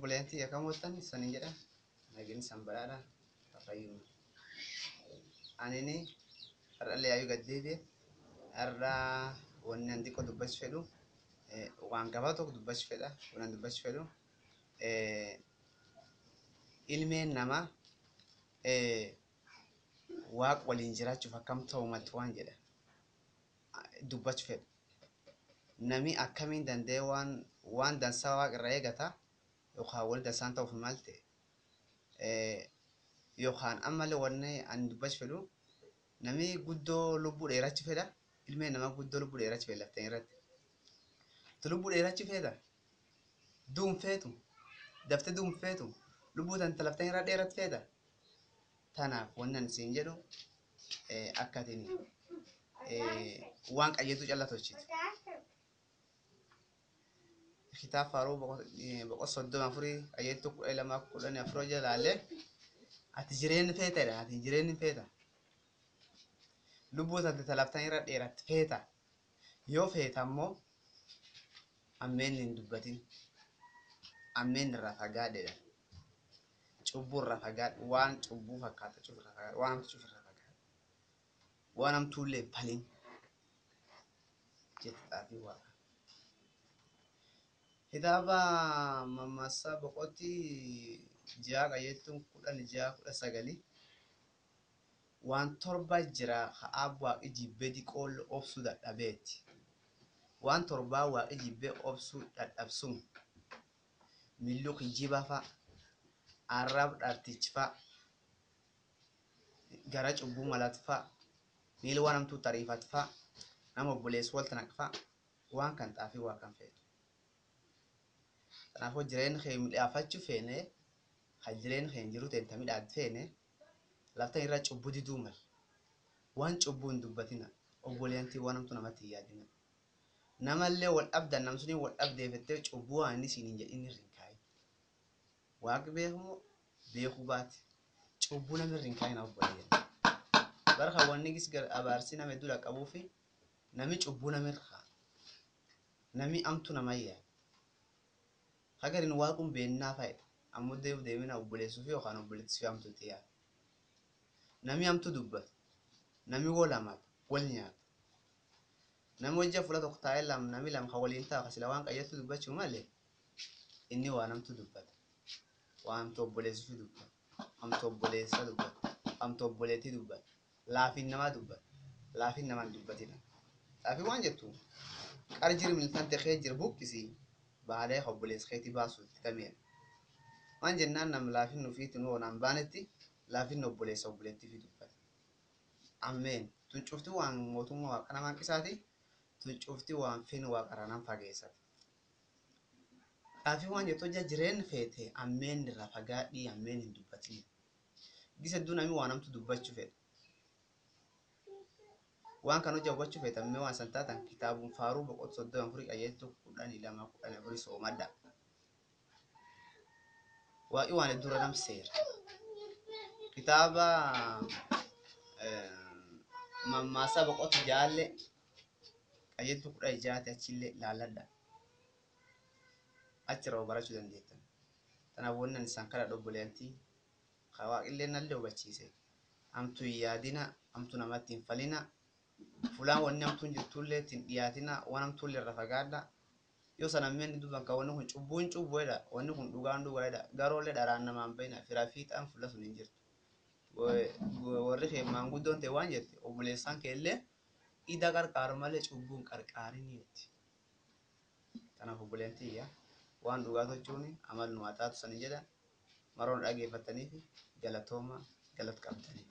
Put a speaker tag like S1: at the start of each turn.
S1: obboleettii akamoottan sanin jedha nagin sanbaraadha tafayyuma anini har'allee ayyuu gaddeebi'e har'a wanni an xiqqoo dubbachuu fedhu waan gabaa tokko dubbachuu fedha waan dubbachuu fedhu ilmeen namaa waaq waliin jiraachuuf akkam ta'uu malti waan jedha dubbachuu fedhu nami akkamiin danda'e waan dansaa waaq irraa eegata yookaan wal dansaan ta'uuf malte yookaan ammallee wanni ani dubbachuu fedhu nami guddoo lubbuu dheerachuu fedha ilmeen namaa guddoo lubbuu dheerachuu fedha lafteen irratti tu lubbuu dheerachuu fedha duum feetu daftee duum feetu lubbuu tanta lafteen irraa dheerat fedha tanaaf wanni ani siin jedhu akkatiin waan qajeeltuu callaa tolchitu kitaab faaruu boqonnaa 34 qajeeltuu 12 jalaalee ati jireenya feetadha ati jireenya feeta lubbuu tanta lafteen irraa dheerat feeta yoo feeta ammoo ammeen hin dubbatin ammeen irraa fagaadheedha cubbuu irraa fagaadhe waan cubbuu fakkaata cubbuu irraa fagaadhe waan hamtu cubbuu irraa fagaadhe waan hamtuullee palin jettaafi waaqa kitaaba mammaaksa boqonnaa 6 qajeeltuun 16-19 waan torba jira haa waaqi jibbee diqool obsuu dadhabeeti waan torbaa waaqi jibbee obsuu dadhabsuun milluu kijiba fa'a arrab dhartichi fa'a gara cubbuu malat fa'a miila waan hamtuu tariifat fa'a nama obboleessu walta naq fa'a waan kan xaafii waa kan feetu kanaafuu jireenya kee midhaafachuu feene ha jireenya kee jiru teenta midhaat feene laftan irra cubbuu diduu mal waan cubbuu hin dubbatina obboleettii waan hamtuu namatti hin yaadina namallee wal dhabdan namsuni wal dhabdeefettee cubbuu waan inni siin hin jedhin rinkaayi waaqi beekumoo beekuu baate cubbuu namni rinkaayina obboleeyyan barka wanni gis gar abaarsi nama dura qabuufi nami cubbuu namirraa nami amtu namayyaa hagarin waaqum beennaa fayyada ammoo deemina obboleessuufi yookaan obboleettii fi amtu xiyaa nami amtu dubbata nami walamat wal nyaata nami wajja fuula tokko taa'ee nami lama ka waliin ta'a kasila waan qayyattu dubbachuu malee inni waan amtu dubbata waan amtu obboleessuufi dubbata amtu obboleessa dubbata amtu obboleettii dubbata laafin namaa dubbata laafin namaan dubbatina laafin waan jettu qarjir miltan ta'ee jir buqqisii baadee obboleessa keetii baasuutti kameen waan jennaan nam laafin nufiitu nu onaan baanetti laafin obboleessa obboleettii fi dubbata ammeen tun cufti waan mootummaa waaqa namaan qisaati tun cufti waan fin waaqa ranaan fageessati laafin waan jettu hojja jireen feete ammeen irraa fagaadhii ammeen hin dubbatin gisa hedduu nami waan hamtu dubbachuu fedha waan kan hojja hubachuu feeta ammee waan san taatan kitaabuun faaruu boqonnaa 34 qajeeltuu 12-14 soomadha waaqi waan hedduu nam seera kitaaba mammaaksa boqonnaa 6 qajeeltuu 16 achillee laalladha achirra barachuu dandeettan tanaaf wannan isaan kana obboleettii ka waaqillee nallee hubachiise amtu hin yaadina amtu namatti hin falina fulaan wanni amtuun jirtullee ittiin dhiyaatina waan amtuullee irra fagaadha yoo san ammeen duban ka wanni kun cubbuun cubbuedha wanni kun dhugaan dhugaadha garoollee dharaan namaan bayna firaa fiixaan fuula sun hin jirtu warri kee maanguddoon ta'e waan jette obboleessaan keellee ida qarqaaru malee cubbuun qarqaarin jetti tanaaf obboleettii waan dhugaa tochuun amal nu haa taatu san jedha maroon dhageeffatanii fi galatooma galat qabdanii